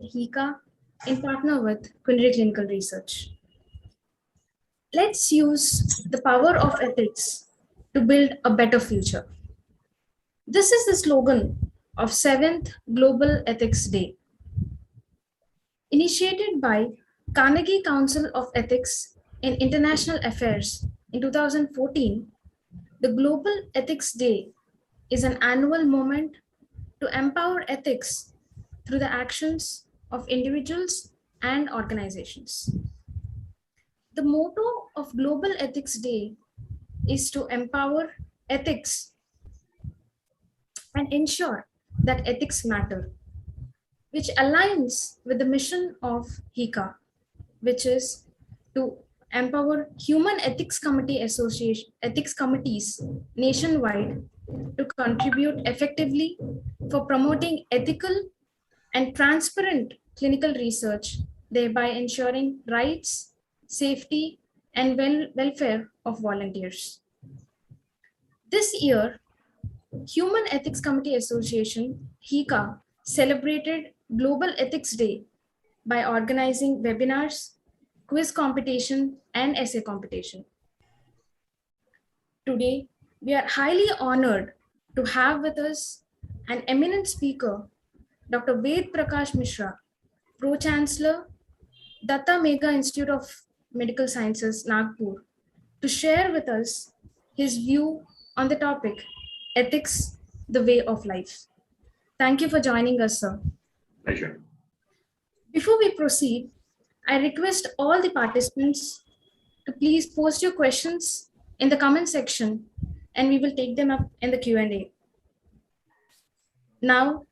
HICA in partner with Quinry Clinical Research. Let's use the power of ethics to build a better future. This is the slogan of 7th Global Ethics Day. Initiated by Carnegie Council of Ethics in International Affairs in 2014, the Global Ethics Day is an annual moment to empower ethics through the actions of individuals and organizations. The motto of Global Ethics Day is to empower ethics and ensure that ethics matter, which aligns with the mission of HICA, which is to empower human ethics committee association ethics committees nationwide to contribute effectively for promoting ethical and transparent clinical research, thereby ensuring rights, safety, and welfare of volunteers. This year, Human Ethics Committee Association, HICA, celebrated Global Ethics Day by organizing webinars, quiz competition, and essay competition. Today, we are highly honored to have with us an eminent speaker, Dr. Vedprakash Mishra, Pro-Chancellor, Datta Mega Institute of Medical Sciences, Nagpur, to share with us his view on the topic, ethics, the way of life. Thank you for joining us, sir. Pleasure. Before we proceed, I request all the participants to please post your questions in the comment section and we will take them up in the Q&A. Now,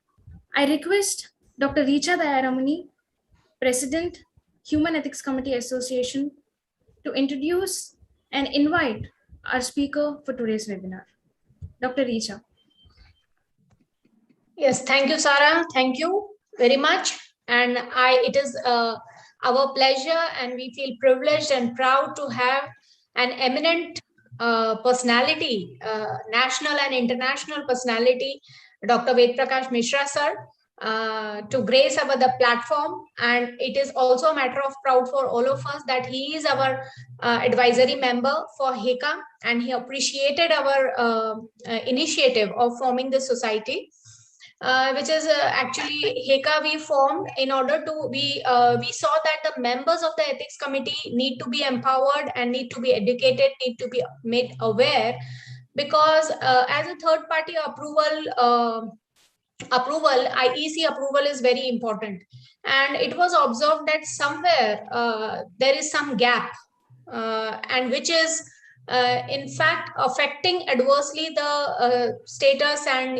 I request Dr. Richa Dayaramani, President, Human Ethics Committee Association, to introduce and invite our speaker for today's webinar. Dr. Richa. Yes, thank you, Sarah. Thank you very much. And it is our pleasure, and we feel privileged and proud to have an eminent personality, national and international personality, Dr. Vedprakash Mishra, sir, to grace the platform. And it is also a matter of proud for all of us that he is our advisory member for HICA, and he appreciated our initiative of forming this society. Which is actually HICA we formed in order to, we saw that the members of the ethics committee need to be empowered and need to be educated, need to be made aware, because as a third party approval, IEC approval is very important. And it was observed that somewhere there is some gap, and which is in fact affecting adversely the status and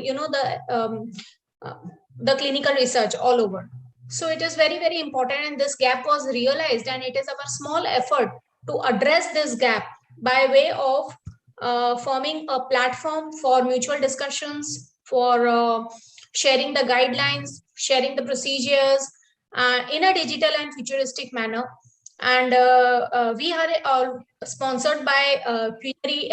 the clinical research all over. So it is very, very important, and this gap was realized, and it is our small effort to address this gap by way of forming a platform for mutual discussions, for sharing the guidelines, sharing the procedures in a digital and futuristic manner. And we are sponsored by Quinry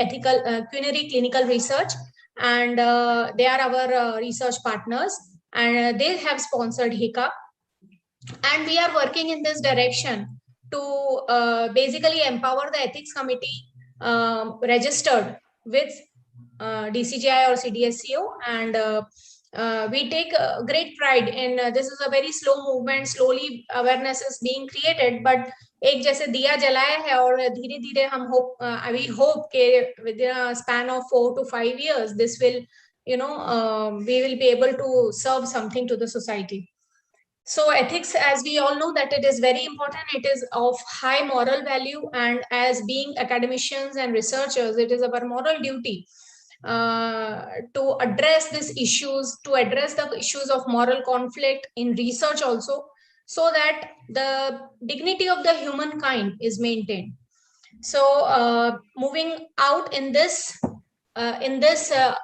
Clinical Research, and they are our research partners, and they have sponsored HICA. And we are working in this direction to basically empower the ethics committee registered with DCGI or CDSCO, and we take great pride in this is a very slow movement. Slowly awareness is being created, but एक जैसे दिया जलाया है और धीरे धीरे हम we hope कि within a span of 4 to 5 years this will we will be able to serve something to the society. So ethics, as we all know, that it is very important. It is of high moral value, and as being academicians and researchers, it is our moral duty to address these issues, to address the issues of moral conflict in research also, so that the dignity of the humankind is maintained. So moving out in this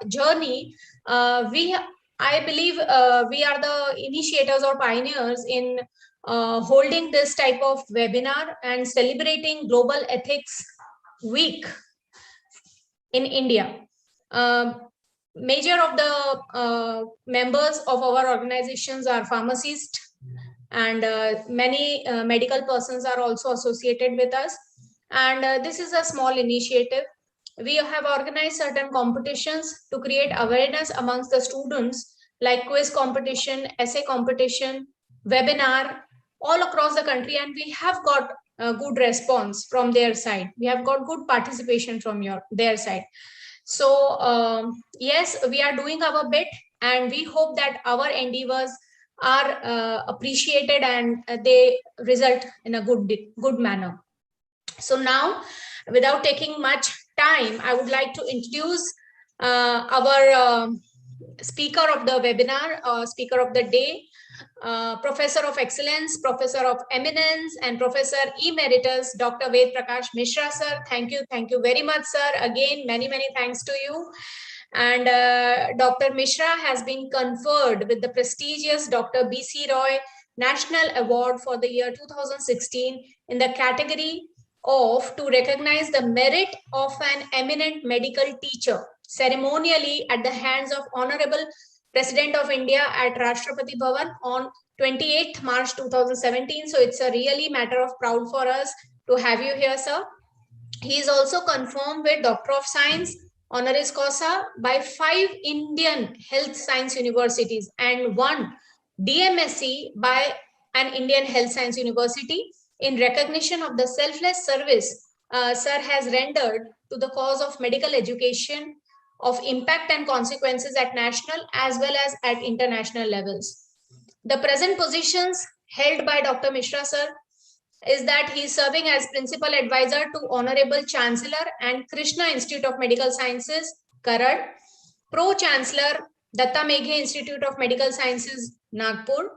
journey, I believe we are the initiators or pioneers in holding this type of webinar and celebrating Global Ethics Week in India. Major of the members of our organizations are pharmacists, and many medical persons are also associated with us. And this is a small initiative. We have organized certain competitions to create awareness amongst the students, like quiz competition, essay competition, webinar, all across the country, and we have got a good response from their side. We have got good participation from their side. So yes, we are doing our bit, and we hope that our endeavors are appreciated and they result in a good manner. So now, without taking much time, I would like to introduce our speaker of the webinar, speaker of the day, Professor of Excellence, Professor of Eminence, and Professor Emeritus, Dr. Vedprakash Mishra, sir. Thank you very much, sir. Again, many thanks to you. And Dr. Mishra has been conferred with the prestigious Dr. B.C. Roy National Award for the year 2016 in the category of to recognize the merit of an eminent medical teacher, ceremonially at the hands of Honorable President of India at Rashtrapati Bhavan on 28th March 2017. So it's a really matter of proud for us to have you here, sir. He is also confirmed with Doctor of Science honoris causa by 5 Indian health science universities and 1 DMSc by an Indian health science university in recognition of the selfless service sir has rendered to the cause of medical education of impact and consequences at national as well as at international levels. The present positions held by Dr. Mishra sir is that he is serving as principal advisor to Honorable Chancellor and Krishna Institute of Medical Sciences, Karad, Pro Chancellor Datta Meghe Institute of Medical Sciences, Nagpur,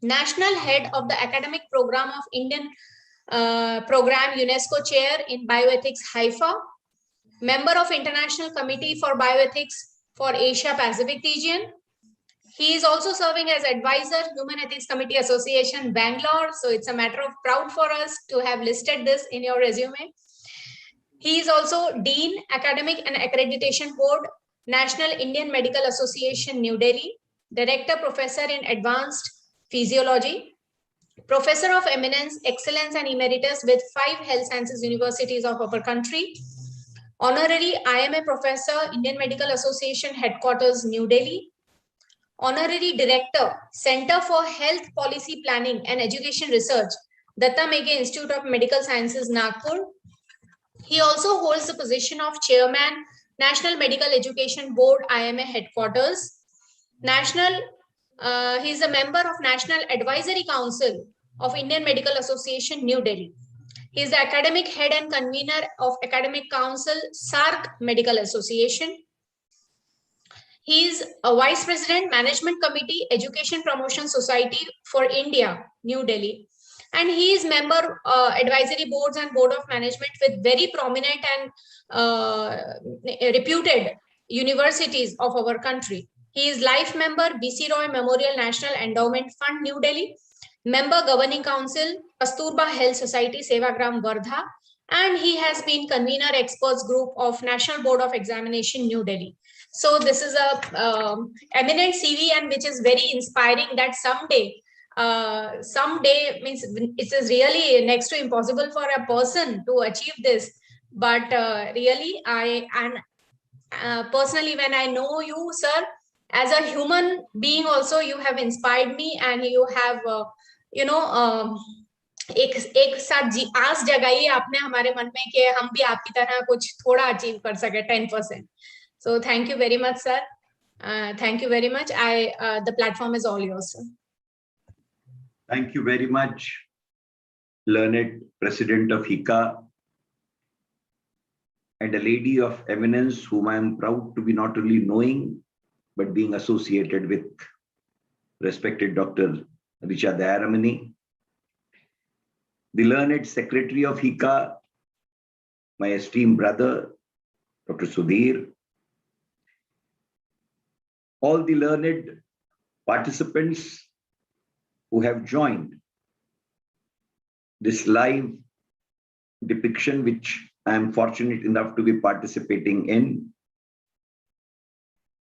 National Head of the Academic Program of Indian Program UNESCO Chair in Bioethics, Haifa, Member of International Committee for Bioethics for Asia Pacific region. He is also serving as advisor, Human Ethics Committee Association, Bangalore. So it's a matter of proud for us to have listed this in your resume. He is also Dean, Academic and Accreditation Board, National Indian Medical Association, New Delhi, Director, Professor in Advanced Physiology, Professor of Eminence, Excellence and Emeritus with 5 Health Sciences Universities of our country, Honorary IMA Professor, Indian Medical Association Headquarters, New Delhi, Honorary Director, Center for Health Policy Planning and Education Research, Datta Meghe Institute of Medical Sciences, Nagpur. He also holds the position of Chairman, National Medical Education Board, IMA Headquarters. He is a member of National Advisory Council of Indian Medical Association, New Delhi. He is the academic head and convener of Academic Council, SARC Medical Association. He is a Vice President, Management Committee, Education Promotion Society for India, New Delhi. And he is member advisory boards and board of management with very prominent and reputed universities of our country. He is life member, B.C. Roy Memorial National Endowment Fund, New Delhi, member Governing Council, Kasturba Health Society, Sevagram, Wardha, and he has been convener experts group of National Board of Examination, New Delhi. So this is a eminent CV and which is very inspiring that someday means it is really next to impossible for a person to achieve this. But really, personally, when I know you, sir, as a human being also, you have inspired me and you have, एक साथ आस जगाई आपने हमारे मन में कि हम भी आपकी तरह कुछ थोड़ा अचीव कर सके 10%. So thank you very much, sir. Thank you very much. The platform is all yours, sir. Thank you very much, learned President of HICA, and a lady of eminence whom I am proud to be not only knowing, but being associated with, respected Dr. Richa Dayaramani, the learned Secretary of HICA, my esteemed brother, Dr. Sudhir, all the learned participants who have joined this live depiction, which I am fortunate enough to be participating in.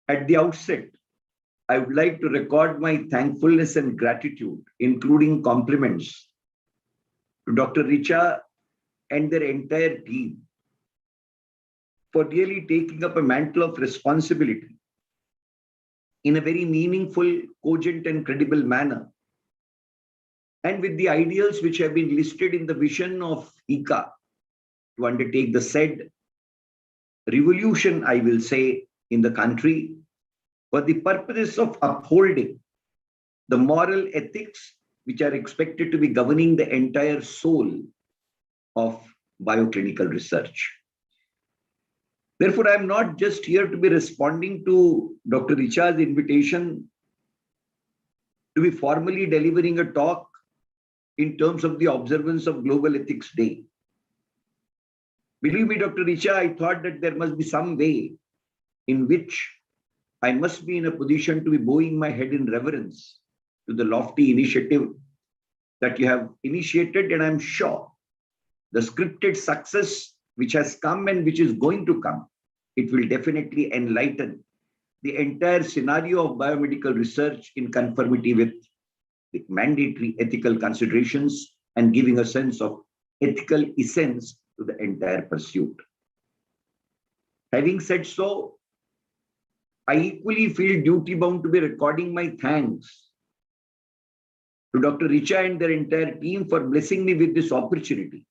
At the outset, I would like to record my thankfulness and gratitude, including compliments to Dr. Richa and their entire team for really taking up a mantle of responsibility in a very meaningful, cogent, and credible manner, and with the ideals which have been listed in the vision of ICA to undertake the said revolution, I will say, in the country for the purpose of upholding the moral ethics which are expected to be governing the entire soul of bioclinical research. Therefore, I am not just here to be responding to Dr. Richa's invitation to be formally delivering a talk in terms of the observance of Global Ethics Day. Believe me, Dr. Richa, I thought that there must be some way in which I must be in a position to be bowing my head in reverence to the lofty initiative that you have initiated, and I'm sure the scripted success which has come and which is going to come, it will definitely enlighten the entire scenario of biomedical research in conformity with the mandatory ethical considerations and giving a sense of ethical essence to the entire pursuit. Having said so, I equally feel duty bound to be recording my thanks to Dr. Richa and their entire team for blessing me with this opportunity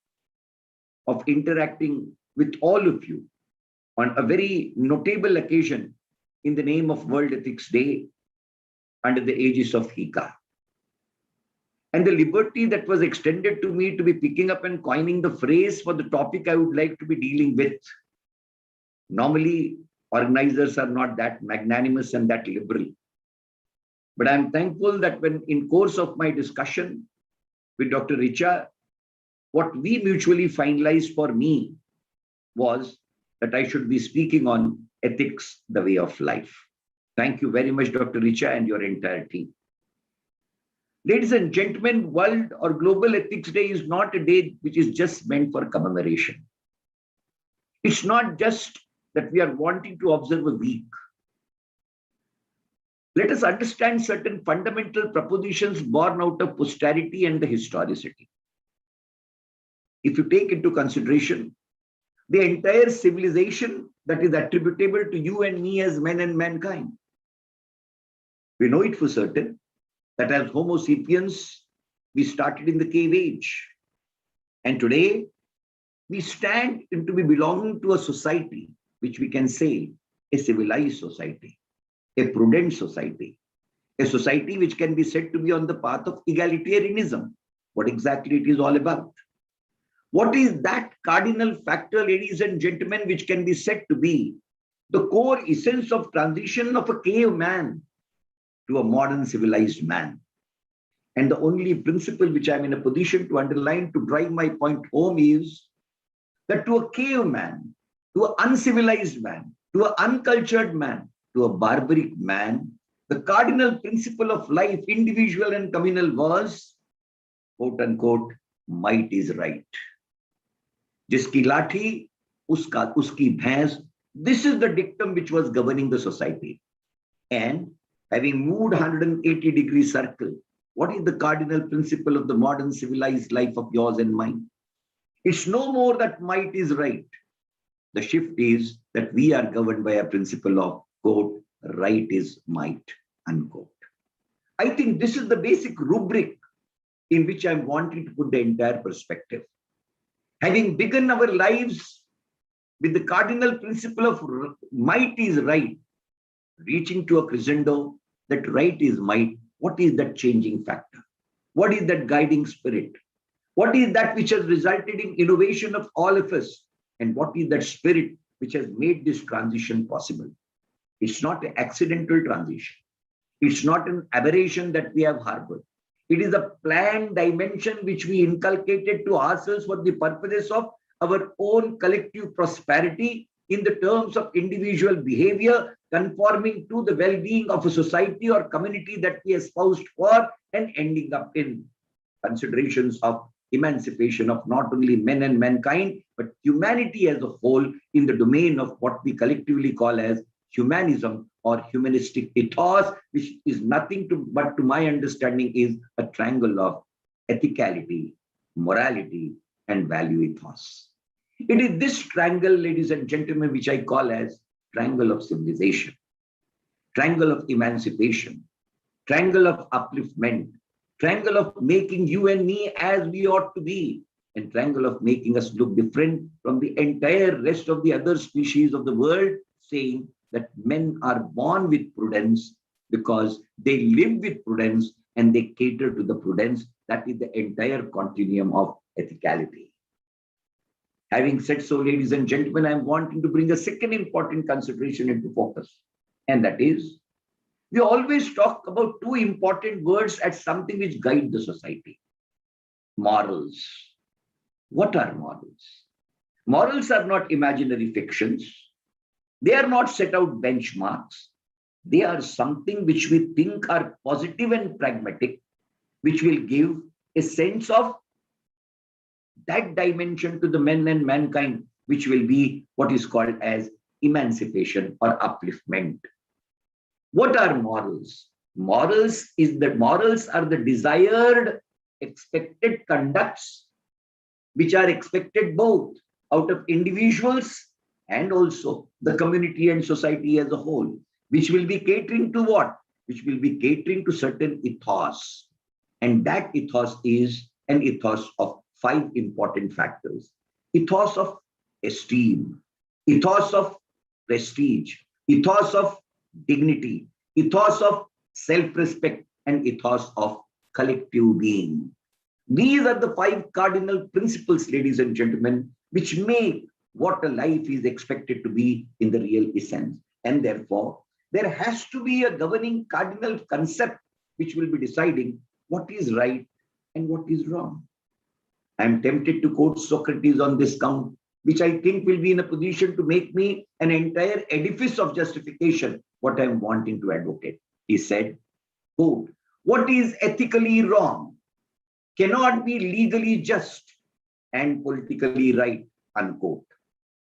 of interacting with all of you on a very notable occasion in the name of World Ethics Day under the aegis of HICA. And the liberty that was extended to me to be picking up and coining the phrase for the topic I would like to be dealing with. Normally, organizers are not that magnanimous and that liberal. But I'm thankful that when in course of my discussion with Dr. Richa, what we mutually finalized for me was that I should be speaking on ethics, the way of life. Thank you very much, Dr. Richa and your entire team. Ladies and gentlemen, World or Global Ethics Day is not a day which is just meant for commemoration. It's not just that we are wanting to observe a week. Let us understand certain fundamental propositions born out of posterity and the historicity. If you take into consideration the entire civilization that is attributable to you and me as men and mankind, we know it for certain that as Homo sapiens, we started in the cave age. And today, we stand into be belonging to a society, which we can say a civilized society, a prudent society, a society which can be said to be on the path of egalitarianism. What exactly it is all about? What is that cardinal factor, ladies and gentlemen, which can be said to be the core essence of transition of a caveman to a modern civilized man? And the only principle which I'm in a position to underline to drive my point home is that to a caveman, to an uncivilized man, to an uncultured man, to a barbaric man, the cardinal principle of life, individual and communal, was, quote unquote, might is right. Jiski lathi, uski bhains. This is the dictum which was governing the society. And having moved 180-degree circle, what is the cardinal principle of the modern civilized life of yours and mine? It's no more that might is right. The shift is that we are governed by a principle of, quote, right is might, unquote. I think this is the basic rubric in which I'm wanting to put the entire perspective. Having begun our lives with the cardinal principle of might is right, reaching to a crescendo that right is might, what is that changing factor? What is that guiding spirit? What is that which has resulted in innovation of all of us? And what is that spirit which has made this transition possible? It's not an accidental transition. It's not an aberration that we have harbored. It is a planned dimension which we inculcated to ourselves for the purposes of our own collective prosperity in the terms of individual behavior, conforming to the well-being of a society or community that we espoused for, and ending up in considerations of emancipation of not only men and mankind, but humanity as a whole in the domain of what we collectively call as humanism or humanistic ethos, which is nothing but to my understanding is a triangle of ethicality, morality, and value ethos. It is this triangle, ladies and gentlemen, which I call as triangle of civilization, triangle of emancipation, triangle of upliftment, triangle of making you and me as we ought to be, and triangle of making us look different from the entire rest of the other species of the world, saying that men are born with prudence because they live with prudence and they cater to the prudence. That is the entire continuum of ethicality. Having said so, ladies and gentlemen, I'm wanting to bring a second important consideration into focus, and that is, we always talk about two important words as something which guide the society. Morals. What are morals? Morals are not imaginary fictions. They are not set out benchmarks. They are something which we think are positive and pragmatic, which will give a sense of that dimension to the men and mankind, which will be what is called as emancipation or upliftment. What are morals? Morals are the desired, expected conducts which are expected both out of individuals and also the community and society as a whole, which will be catering to what? Which will be catering to certain ethos. And that ethos is an ethos of 5 important factors. Ethos of esteem, ethos of prestige, ethos of dignity, ethos of self-respect, and ethos of collective being. These are the 5 cardinal principles, ladies and gentlemen, which make what a life is expected to be in the real essence. And therefore, there has to be a governing cardinal concept which will be deciding what is right and what is wrong. I am tempted to quote Socrates on this count, which I think will be in a position to make me an entire edifice of justification what I am wanting to advocate. He said, quote, what is ethically wrong cannot be legally just and politically right, unquote.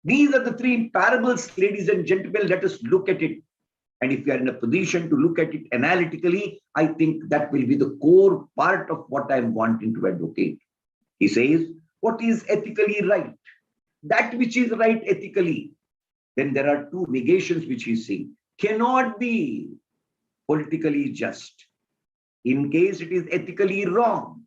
These are the 3 parables, ladies and gentlemen. Let us look at it. And if you are in a position to look at it analytically, I think that will be the core part of what I am wanting to advocate. He says, what is ethically right? That which is right ethically. Then there are 2 negations which he says. Cannot be politically just. In case it is ethically wrong,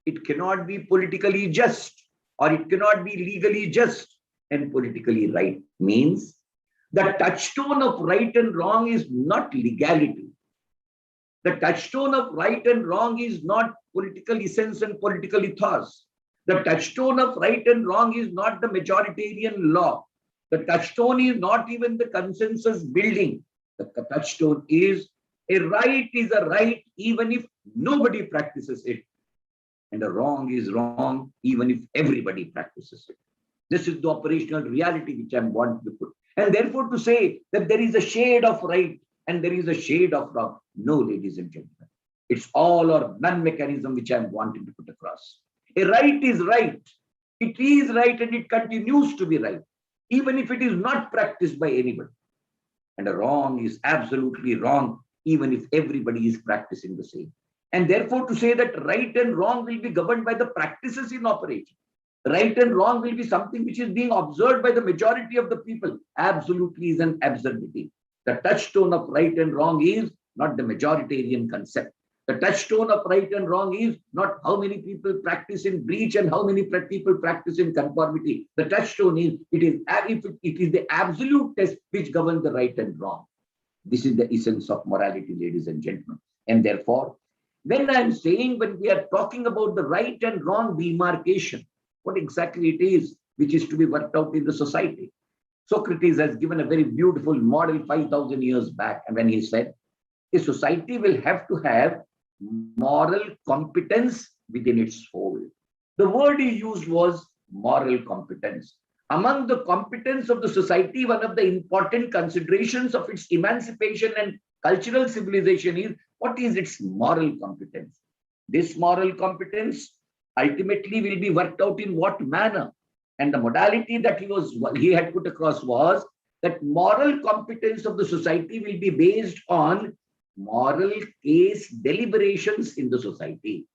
it cannot be politically just, or it cannot be legally just and politically right. Means the touchstone of right and wrong is not legality. The touchstone of right and wrong is not political essence and political ethos. The touchstone of right and wrong is not the majoritarian law. The touchstone is not even the consensus building. The touchstone is a right even if nobody practices it. And a wrong is wrong even if everybody practices it. This is the operational reality which I'm wanting to put. And therefore to say that there is a shade of right and there is a shade of wrong. No, ladies and gentlemen. It's all or none mechanism which I'm wanting to put across. A right is right. It is right and it continues to be right, even if it is not practiced by anybody. And a wrong is absolutely wrong, even if everybody is practicing the same. And therefore to say that right and wrong will be governed by the practices in operation. Right and wrong will be something which is being observed by the majority of the people. Absolutely is an absurdity. The touchstone of right and wrong is not the majoritarian concept. The touchstone of right and wrong is not how many people practice in breach and how many people practice in conformity. The touchstone is it is the absolute test which governs the right and wrong. This is the essence of morality, ladies and gentlemen. And therefore, when we are talking about the right and wrong demarcation, what exactly it is which is to be worked out in the society. Socrates has given a very beautiful model 5,000 years back, and when he said, a society will have to have moral competence within its fold. The word he used was moral competence. Among the competence of the society, one of the important considerations of its emancipation and cultural civilization is what is its moral competence. This moral competence ultimately will be worked out in what manner. And the modality that he had put across was that moral competence of the society will be based on moral case deliberations in the society.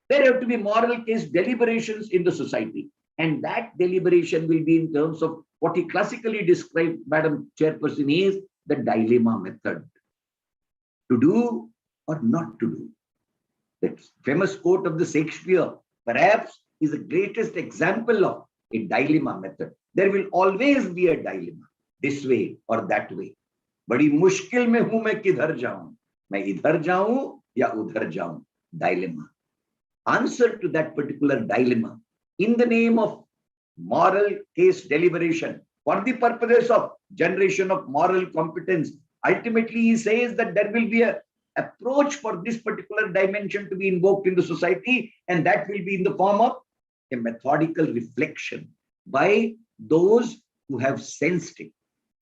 There have to be moral case deliberations in the society. And that deliberation will be in terms of what he classically described, Madam Chairperson, is the dilemma method. To do or not to do. That famous quote of the Shakespeare, perhaps, is the greatest example of a dilemma method. There will always be a dilemma, this way or that way. बड़ी मुश्किल में हूं मैं किधर जाऊं, मैं इधर जाऊं या उधर जाऊं. Dilemma. Answer to that particular dilemma in the name of moral case deliberation for the purposes of generation of moral competence. Ultimately, he says that there will be an approach for this particular dimension to be invoked in the society, and that will be in the form of a methodical reflection by those who have sensed it.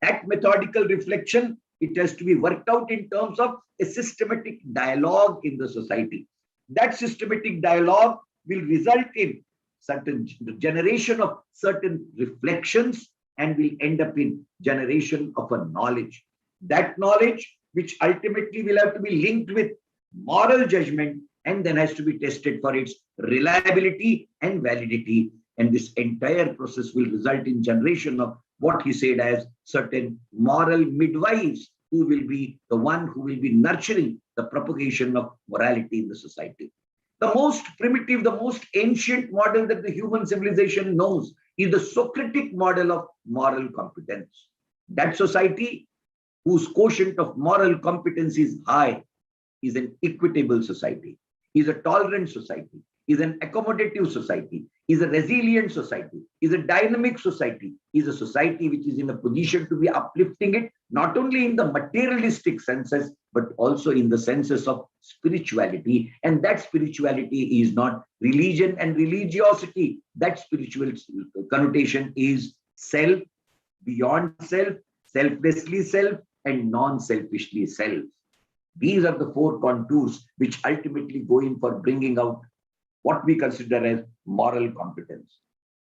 That methodical reflection, it has to be worked out in terms of a systematic dialogue in the society. That systematic dialogue will result in certain generation of certain reflections and will end up in generation of a knowledge. That knowledge, which ultimately will have to be linked with moral judgment and then has to be tested for its reliability and validity. And this entire process will result in generation of what he said as certain moral midwives who will be the one who will be nurturing the propagation of morality in the society. The most primitive, the most ancient model that the human civilization knows is the Socratic model of moral competence. That society whose quotient of moral competence is high is an equitable society, is a tolerant society, is an accommodative society, is a resilient society, is a dynamic society, is a society which is in a position to be uplifting it, not only in the materialistic senses, but also in the senses of spirituality. And that spirituality is not religion and religiosity. That spiritual connotation is self, beyond self, selflessly self, and non-selfishly self. These are the four contours which ultimately go in for bringing out what we consider as moral competence.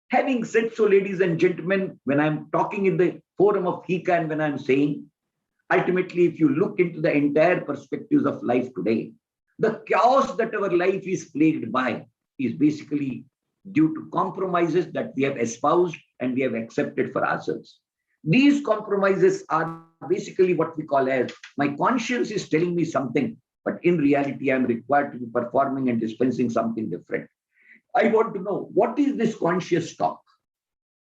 Having said so, ladies and gentlemen, when I'm talking in the forum of HICA and when I'm saying, ultimately, if you look into the entire perspectives of life today, the chaos that our life is plagued by is basically due to compromises that we have espoused and we have accepted for ourselves. These compromises are basically what we call as, my conscience is telling me something, but in reality, I'm required to be performing and dispensing something different. I want to know, what is this conscious stock?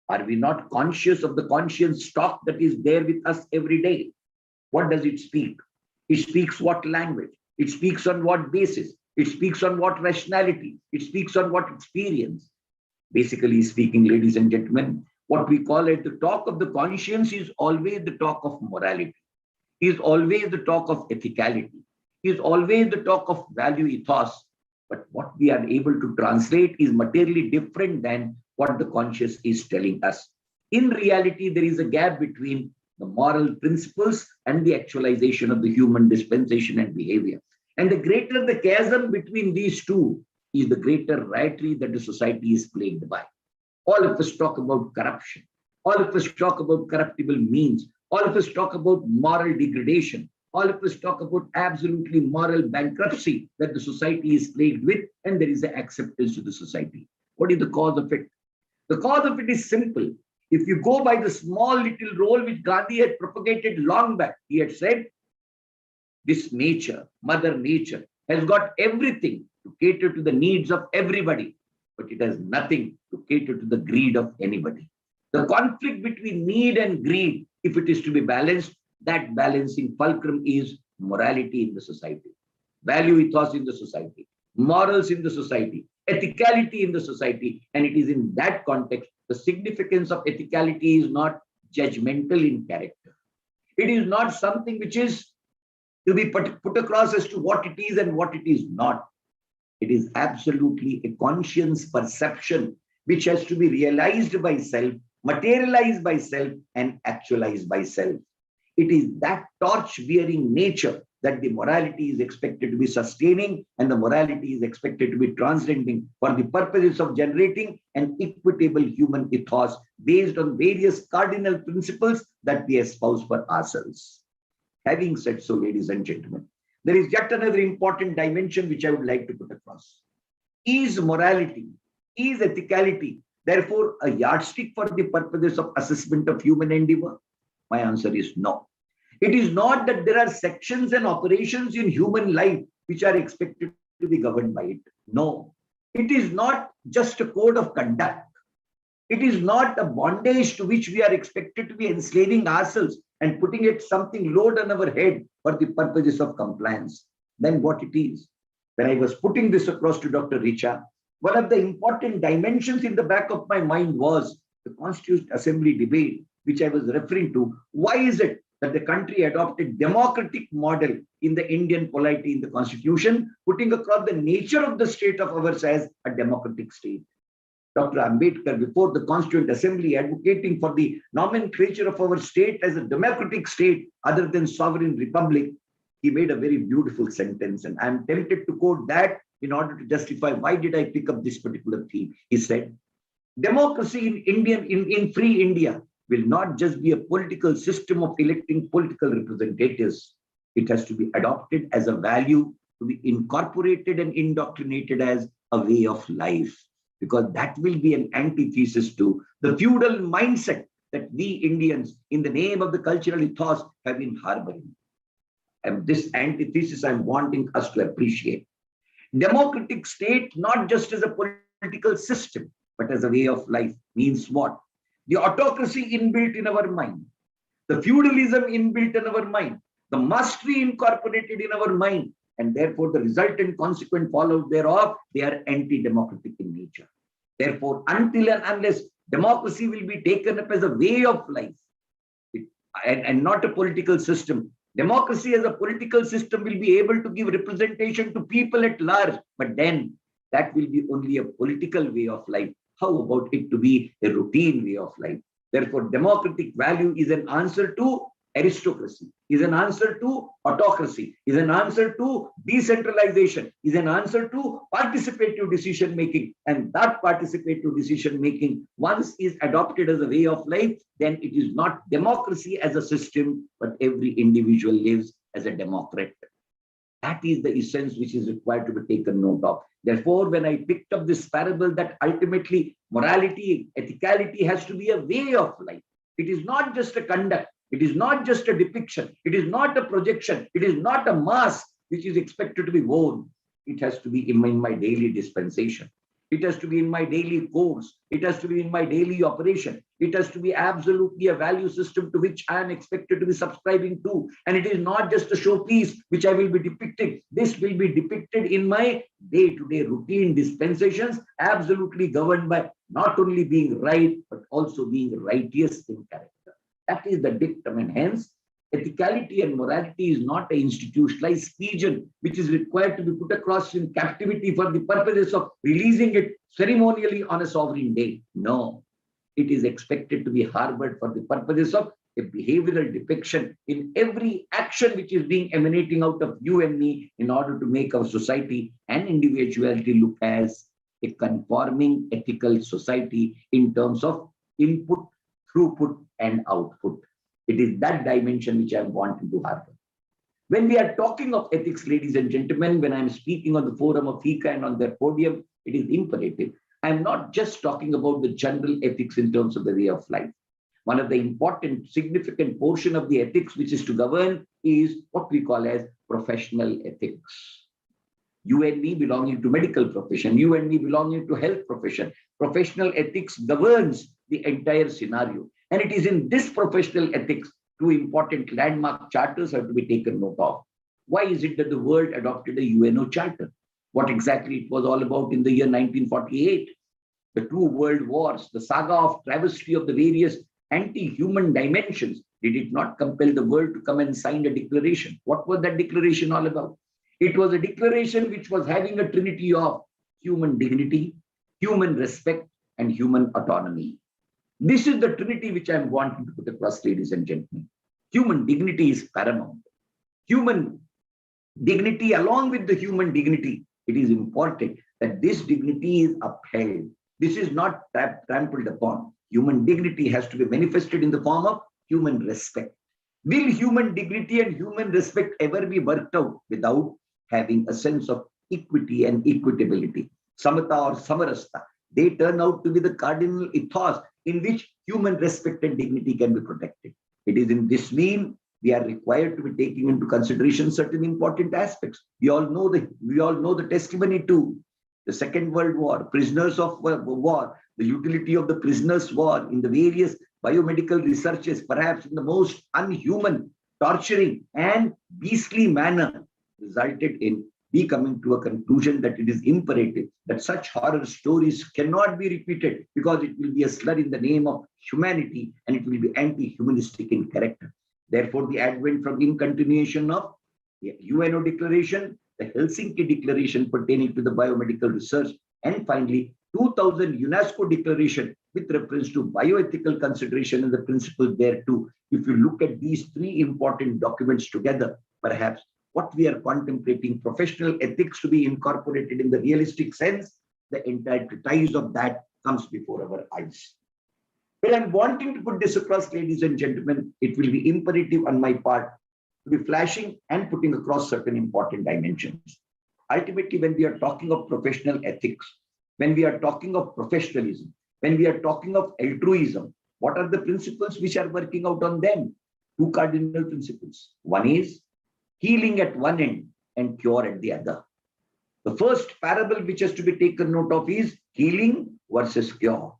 Are we not conscious of the conscious stock that is there with us every day? What does it speak? It speaks what language? It speaks on what basis? It speaks on what rationality? It speaks on what experience? Basically speaking, ladies and gentlemen, what we call it, the talk of the conscience is always the talk of morality, is always the talk of ethicality, is always the talk of value ethos. But what we are able to translate is materially different than what the conscious is telling us. In reality, there is a gap between the moral principles and the actualization of the human dispensation and behavior. And the greater the chasm between these two is the greater riotry that the society is plagued by. All of us talk about corruption. All of us talk about corruptible means. All of us talk about moral degradation. All of us talk about absolutely moral bankruptcy that the society is plagued with, and there is an acceptance to the society. What is the cause of it? The cause of it is simple. If you go by the small little role which Gandhi had propagated long back, he had said, this nature, Mother Nature, has got everything to cater to the needs of everybody, but it has nothing to cater to the greed of anybody. The conflict between need and greed, if it is to be balanced, that balancing fulcrum is morality in the society, value ethos in the society, morals in the society, ethicality in the society. And it is in that context, the significance of ethicality is not judgmental in character. It is not something which is to be put across as to what it is and what it is not. It is absolutely a conscious perception which has to be realized by self, materialized by self, and actualized by self. It is that torch-bearing nature that the morality is expected to be sustaining and the morality is expected to be transcending for the purposes of generating an equitable human ethos based on various cardinal principles that we espouse for ourselves. Having said so, ladies and gentlemen, there is yet another important dimension which I would like to put across. Is morality, is ethicality, therefore a yardstick for the purposes of assessment of human endeavor? My answer is no. It is not that there are sections and operations in human life which are expected to be governed by it. No. It is not just a code of conduct. It is not a bondage to which we are expected to be enslaving ourselves and putting it something load on our head for the purposes of compliance. Then what it is? When I was putting this across to Dr. Richa, one of the important dimensions in the back of my mind was the Constituent Assembly debate, which I was referring to. Why is it that the country adopted democratic model in the Indian polity in the Constitution, putting across the nature of the state of ours as a democratic state? Dr. Ambedkar, before the Constituent Assembly, advocating for the nomenclature of our state as a democratic state other than sovereign republic, he made a very beautiful sentence. And I'm tempted to quote that in order to justify why did I pick up this particular theme. He said, democracy in free India will not just be a political system of electing political representatives. It has to be adopted as a value, to be incorporated and indoctrinated as a way of life, because that will be an antithesis to the feudal mindset that we Indians, in the name of the cultural ethos, have been harboring. And this antithesis I'm wanting us to appreciate. Democratic state, not just as a political system, but as a way of life, means what? The autocracy inbuilt in our mind, the feudalism inbuilt in our mind, the mastery incorporated in our mind, and therefore the resultant consequent fallout thereof, they are anti-democratic in nature. Therefore, until and unless democracy will be taken up as a way of life and not a political system, democracy as a political system will be able to give representation to people at large, but then that will be only a political way of life. How about it to be a routine way of life? Therefore, democratic value is an answer to aristocracy, is an answer to autocracy, is an answer to decentralization, is an answer to participative decision making. And that participative decision making, once is adopted as a way of life, then it is not democracy as a system, but every individual lives as a democrat. That is the essence which is required to be taken note of. Therefore, when I picked up this parable that ultimately morality, ethicality has to be a way of life. It is not just a conduct. It is not just a depiction. It is not a projection. It is not a mask which is expected to be worn. It has to be in my daily dispensation. It has to be in my daily course. It has to be in my daily operation. It has to be absolutely a value system to which I am expected to be subscribing to. And it is not just a showpiece which I will be depicting. This will be depicted in my day-to-day routine dispensations, absolutely governed by not only being right, but also being righteous in character. That is the dictum, and hence ethicality and morality is not an institutionalized pigeon which is required to be put across in captivity for the purposes of releasing it ceremonially on a sovereign day. No, it is expected to be harbored for the purposes of a behavioral depiction in every action which is being emanating out of you and me in order to make our society and individuality look as a conforming ethical society in terms of input, throughput, and output. It is that dimension which I'm wanting to harbor. When we are talking of ethics, ladies and gentlemen, when I'm speaking on the forum of FICA and on their podium, it is imperative. I'm not just talking about the general ethics in terms of the way of life. One of the important, significant portion of the ethics which is to govern is what we call as professional ethics. You and me belonging to medical profession, you and me belonging to health profession. Professional ethics governs the entire scenario. And it is in this professional ethics, two important landmark charters have to be taken note of. Why is it that the world adopted a UNO charter? What exactly it was all about in the year 1948? The two world wars, the saga of travesty of the various anti-human dimensions, did it not compel the world to come and sign a declaration? What was that declaration all about? It was a declaration which was having a trinity of human dignity, human respect, and human autonomy. This is the trinity which I am wanting to put across, ladies and gentlemen. Human dignity is paramount. Human Dignity along with the human dignity. It is important that this dignity is upheld. This is not trampled upon. Human dignity has to be manifested in the form of human respect. Will human dignity and human respect ever be worked out without having a sense of equity and equitability? Samata or samarasta, they turn out to be the cardinal ethos in which human respect and dignity can be protected. It is in this vein we are required to be taking into consideration certain important aspects. We all know the testimony to the Second World War, prisoners of war, the utility of the prisoners' war in the various biomedical researches, perhaps in the most unhuman, torturing, and beastly manner, resulted in we coming to a conclusion that it is imperative that such horror stories cannot be repeated because it will be a slur in the name of humanity and it will be anti-humanistic in character. Therefore, the advent from in continuation of the UNO declaration, the Helsinki declaration pertaining to the biomedical research, and finally 2000 UNESCO declaration with reference to bioethical consideration and the principles thereto. If you look at these three important documents together, perhaps what we are contemplating, professional ethics to be incorporated in the realistic sense, the entire treatise of that comes before our eyes. Well, I'm wanting to put this across, ladies and gentlemen. It will be imperative on my part to be flashing and putting across certain important dimensions. Ultimately, when we are talking of professional ethics, when we are talking of professionalism, when we are talking of altruism, what are the principles which are working out on them? Two cardinal principles. One is healing at one end and cure at the other. The first parable which has to be taken note of is healing versus cure.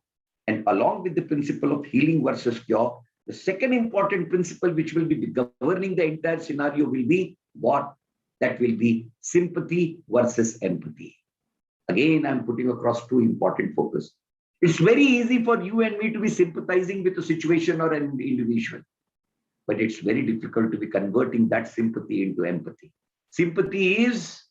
And along with the principle of healing versus cure, the second important principle which will be governing the entire scenario will be what? That will be sympathy versus empathy. Again, I'm putting across two important focus. It's very easy for you and me to be sympathizing with a situation or an individual, but it's very difficult to be converting that sympathy into empathy. Sympathy is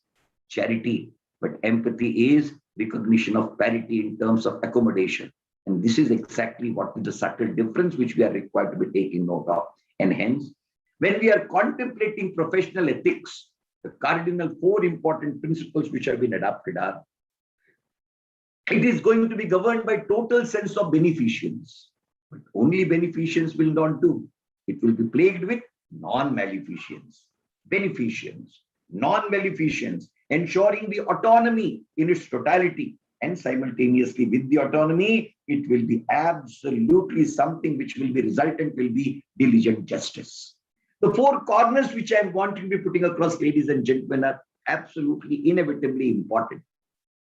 charity, but empathy is recognition of parity in terms of accommodation. And this is exactly what is the subtle difference which we are required to be taking note of. And hence, when we are contemplating professional ethics, the cardinal four important principles which have been adopted are, it is going to be governed by total sense of beneficence, but only beneficence will not do. It will be plagued with non-maleficence, beneficence, non-maleficence, ensuring the autonomy in its totality. And simultaneously with the autonomy, it will be absolutely something which will be resultant, will be diligent justice. The four corners which I am wanting to be putting across, ladies and gentlemen, are absolutely inevitably important.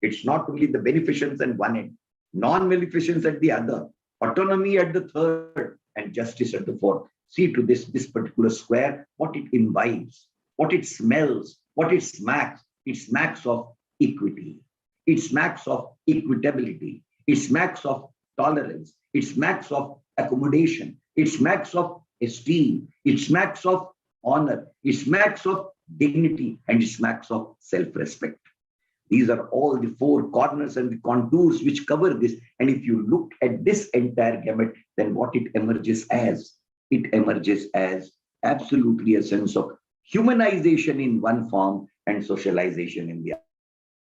It's not only the beneficence at one end, non-maleficence at the other, autonomy at the third, and justice at the fourth. See to this particular square, what it imbibes, what it smells, what it smacks. It smacks of equity. It smacks of equitability. It smacks of tolerance. It smacks of accommodation. It smacks of esteem. It smacks of honor. It smacks of dignity, and it smacks of self-respect. These are all the four corners and the contours which cover this. And if you look at this entire gamut, then what it emerges as? It emerges as absolutely a sense of humanization in one form and socialization in the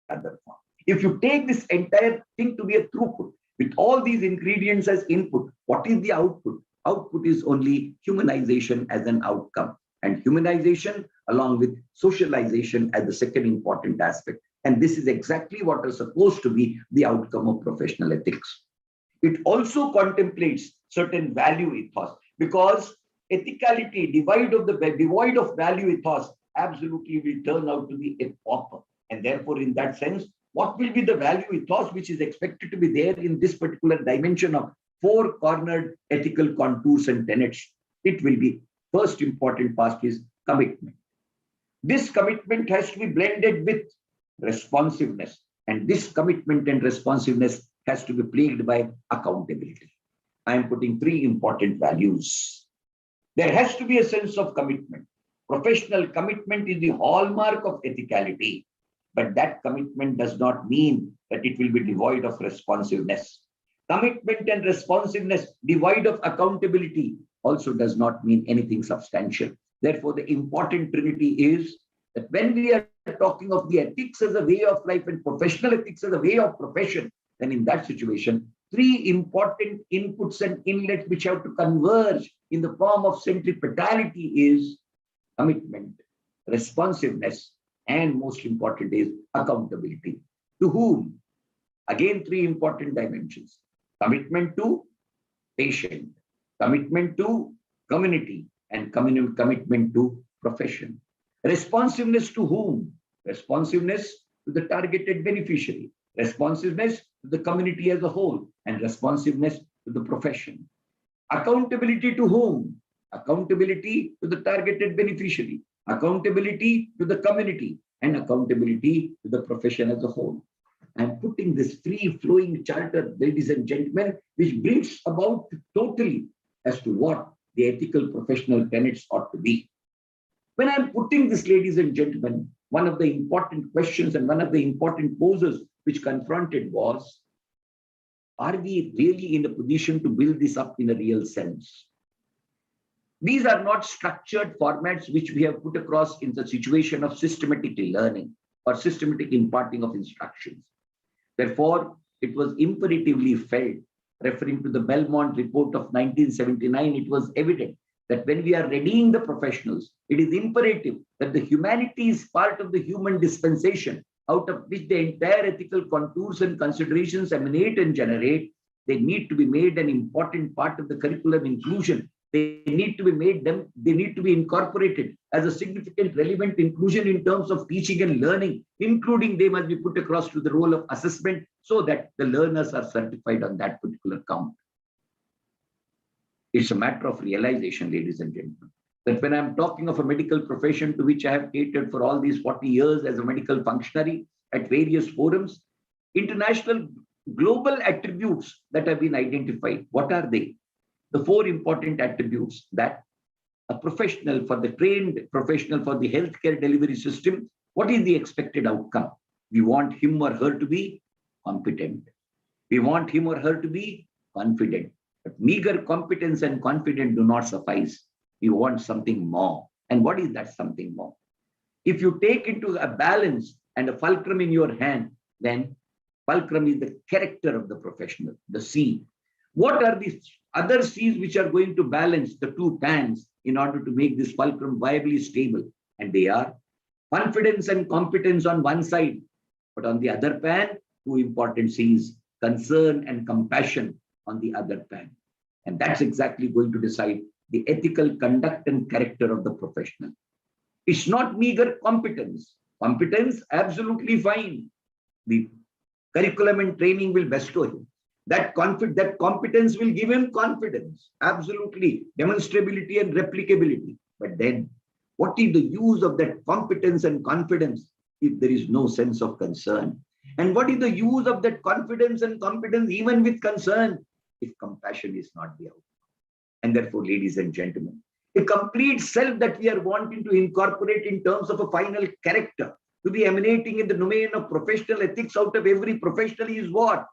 other form. If you take this entire thing to be a throughput, with all these ingredients as input, what is the output? Output is only humanization as an outcome, and humanization along with socialization as the second important aspect. And this is exactly what is supposed to be the outcome of professional ethics. It also contemplates certain value ethos, because ethicality devoid of value ethos absolutely will turn out to be a pauper. And therefore, in that sense, what will be the value ethos which is expected to be there in this particular dimension of four-cornered ethical contours and tenets? It will be first important part is commitment. This commitment has to be blended with responsiveness, and this commitment and responsiveness has to be plagued by accountability. I am putting three important values. There has to be a sense of commitment. Professional commitment is the hallmark of ethicality, but that commitment does not mean that it will be devoid of responsiveness. Commitment and responsiveness devoid of accountability also does not mean anything substantial. Therefore, the important trinity is that when we are talking of the ethics as a way of life and professional ethics as a way of profession, then in that situation, three important inputs and inlets which have to converge in the form of centripetality is commitment, responsiveness, and most important is accountability. To whom? Again, three important dimensions. Commitment to patient, commitment to community, and commitment to profession. Responsiveness to whom? Responsiveness to the targeted beneficiary, responsiveness to the community as a whole, and responsiveness to the profession. Accountability to whom? Accountability to the targeted beneficiary, accountability to the community, and accountability to the profession as a whole. I'm putting this free-flowing charter, ladies and gentlemen, which brings about totally as to what the ethical professional tenets ought to be. When I'm putting this, ladies and gentlemen, one of the important questions and one of the important poses which confronted was, are we really in a position to build this up in a real sense? These are not structured formats which we have put across in the situation of systematic learning or systematic imparting of instructions. Therefore, it was imperatively felt, referring to the Belmont report of 1979, it was evident that when we are readying the professionals, it is imperative that the humanity is part of the human dispensation, out of which the entire ethical contours and considerations emanate and generate. They need to be made an important part of the curriculum inclusion. They need to be incorporated as a significant relevant inclusion in terms of teaching and learning, including they must be put across to the role of assessment so that the learners are certified on that particular count. It's a matter of realization, ladies and gentlemen, that when I'm talking of a medical profession to which I have catered for all these 40 years as a medical functionary at various forums, international global attributes that have been identified, what are they? The four important attributes that a professional, for the trained professional for the healthcare delivery system, what is the expected outcome? We want him or her to be competent. We want him or her to be confident. But meager competence and confidence do not suffice. We want something more. And what is that something more? If you take into a balance and a fulcrum in your hand, then fulcrum is the character of the professional, the C. What are the other C's which are going to balance the two pans in order to make this fulcrum viably stable? And they are confidence and competence on one side, but on the other pan, two important C's, concern and compassion on the other pan. And that's exactly going to decide the ethical conduct and character of the professional. It's not meager competence. Competence, absolutely fine. The curriculum and training will bestow him. That competence will give him confidence, absolutely, demonstrability and replicability. But then, what is the use of that competence and confidence if there is no sense of concern? And what is the use of that confidence and competence even with concern if compassion is not the outcome? And therefore, ladies and gentlemen, a complete self that we are wanting to incorporate in terms of a final character to be emanating in the domain of professional ethics out of every professional is what?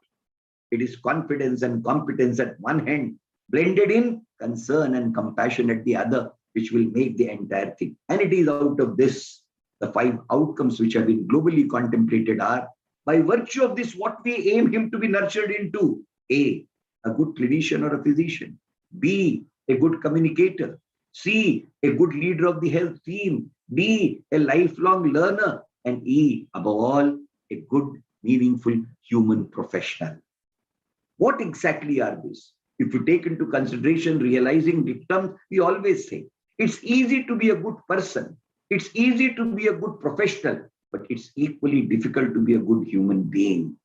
It is confidence and competence at one hand, blended in concern and compassion at the other, which will make the entire thing. And it is out of this, the 5 outcomes which have been globally contemplated are, by virtue of this, what we aim him to be nurtured into: A, a good clinician or a physician; B, a good communicator; C, a good leader of the health team; D, a lifelong learner; and E, above all, a good, meaningful human professional. What exactly are these? If you take into consideration realizing dictum, we always say, it's easy to be a good person. It's easy to be a good professional, but it's equally difficult to be a good human being.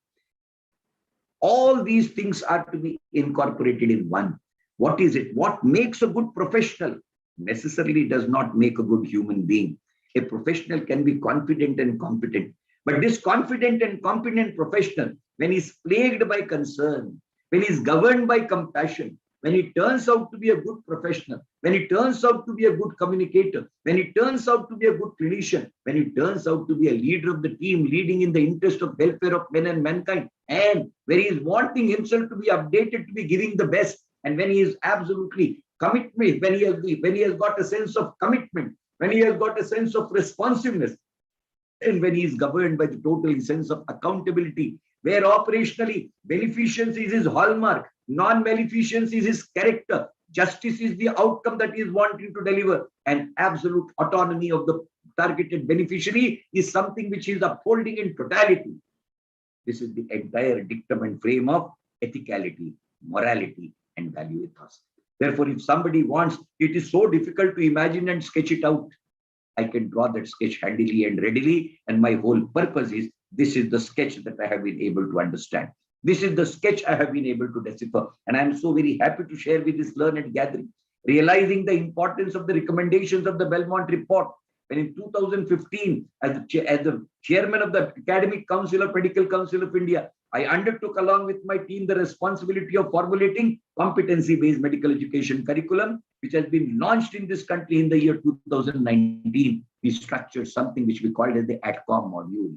All these things are to be incorporated in one. What is it? What makes a good professional necessarily does not make a good human being. A professional can be confident and competent, but this confident and competent professional, when he's plagued by concern, when he's governed by compassion, when he turns out to be a good professional, when he turns out to be a good communicator, when he turns out to be a good clinician, when he turns out to be a leader of the team, leading in the interest of welfare of men and mankind, and when he is wanting himself to be updated, to be giving the best, and when he is absolutely commitment, when he has got a sense of commitment, when he has got a sense of responsiveness, And when he is governed by the total sense of accountability, where operationally beneficence is his hallmark, non-maleficence is his character, justice is the outcome that he is wanting to deliver, and absolute autonomy of the targeted beneficiary is something which he is upholding in totality. This is the entire dictum and frame of ethicality, morality, and value ethos. Therefore, if somebody wants, it is so difficult to imagine and sketch it out. I can draw that sketch handily and readily, and my whole purpose is this is the sketch that I have been able to understand. This is the sketch I have been able to decipher, and I am so very happy to share with this learned gathering, realizing the importance of the recommendations of the Belmont report. When in 2015, as the chairman of the Academic Council of Medical Council of India, I undertook along with my team the responsibility of formulating competency-based medical education curriculum, which has been launched in this country in the year 2019. We structured something which we called as the ATCOM module,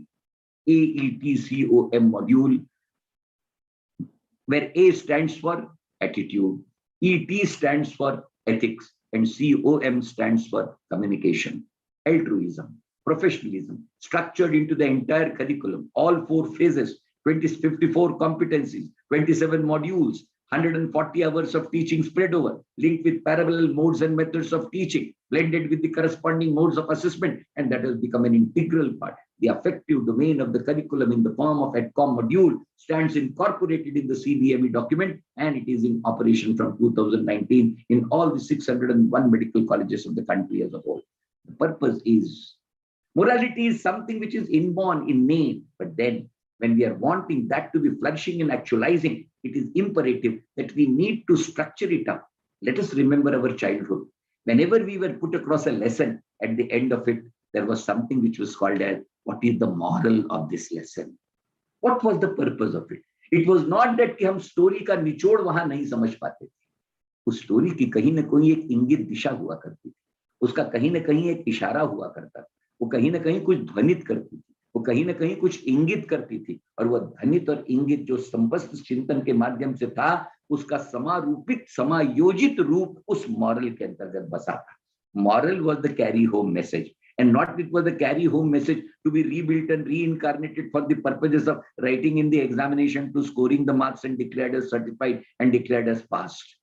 AETCOM module, where A stands for attitude, ET stands for ethics, and COM stands for communication. Altruism, professionalism, structured into the entire curriculum, all 4 phases, 54 competencies, 27 modules, 140 hours of teaching spread over, linked with parallel modes and methods of teaching, blended with the corresponding modes of assessment, and that has become an integral part. The affective domain of the curriculum in the form of ATCOM module stands incorporated in the CBME document, and it is in operation from 2019 in all the 601 medical colleges of the country as a whole. The purpose is, morality is something which is inborn, innate, but then when we are wanting that to be flourishing and actualizing, it is imperative that we need to structure it up. Let us remember our childhood. Whenever we were put across a lesson, at the end of it, there was something which was called as, what is the moral of this lesson? What was the purpose of it? It was not that कि हम story का निचोड़ वहां नहीं समझ पाते थे. उस story की कहीं ना कहीं एक इंगित दिशा हुआ करती थी. उसका कहीं ना कहीं एक इशारा हुआ करता था. वो कहीं ना कहीं कुछ ध्वनित करती थी. वो कहीं ना कहीं कुछ इंगित करती थी. और वह ध्वनित और इंगित जो समस्त चिंतन के माध्यम से था, उसका समारूपित समायोजित रूप उस मॉरल के अंतर्गत बसा था. Moral was the carry home message, and not it was the carry home message to be rebuilt and reincarnated for the purposes of writing in the examination to scoring the marks and declared as certified and declared as passed.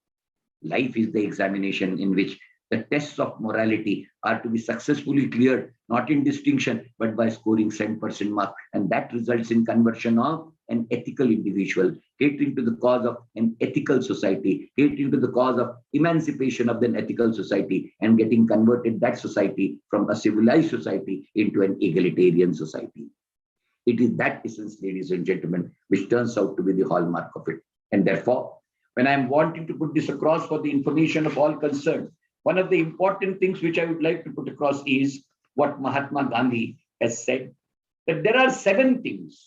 Life is the examination in which the tests of morality are to be successfully cleared, not in distinction, but by scoring 100% mark. And that results in conversion of an ethical individual, catering to the cause of an ethical society, catering to the cause of emancipation of an ethical society, and getting converted that society from a civilized society into an egalitarian society. It is that essence, ladies and gentlemen, which turns out to be the hallmark of it. And therefore, when I'm wanting to put this across for the information of all concerned, one of the important things which I would like to put across is what Mahatma Gandhi has said, that there are 7 things.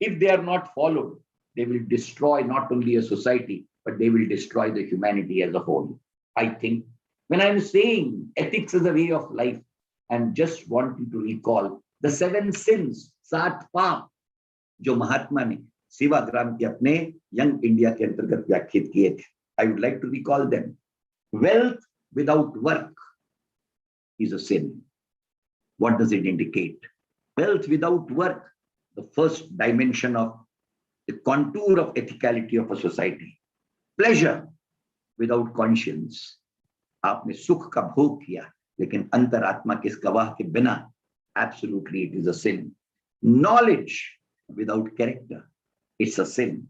If they are not followed, they will destroy not only a society, but they will destroy the humanity as a whole. I think when I'm saying ethics is a way of life, I'm just wanting to recall the 7 sins, 7 पाप, जो महात्मा ने सेवाग्राम के अपने young India के अंतर्गत व्याख्यात किए थे. I would like to recall them. Wealth without work is a sin. What does it indicate? Wealth without work, the first dimension of the contour of ethicality of a society. Pleasure without conscience. आपने सुख का भोग किया, लेकिन अंतरात्मा के गवाह के बिना, absolutely it is a sin. Knowledge without character, it's a sin.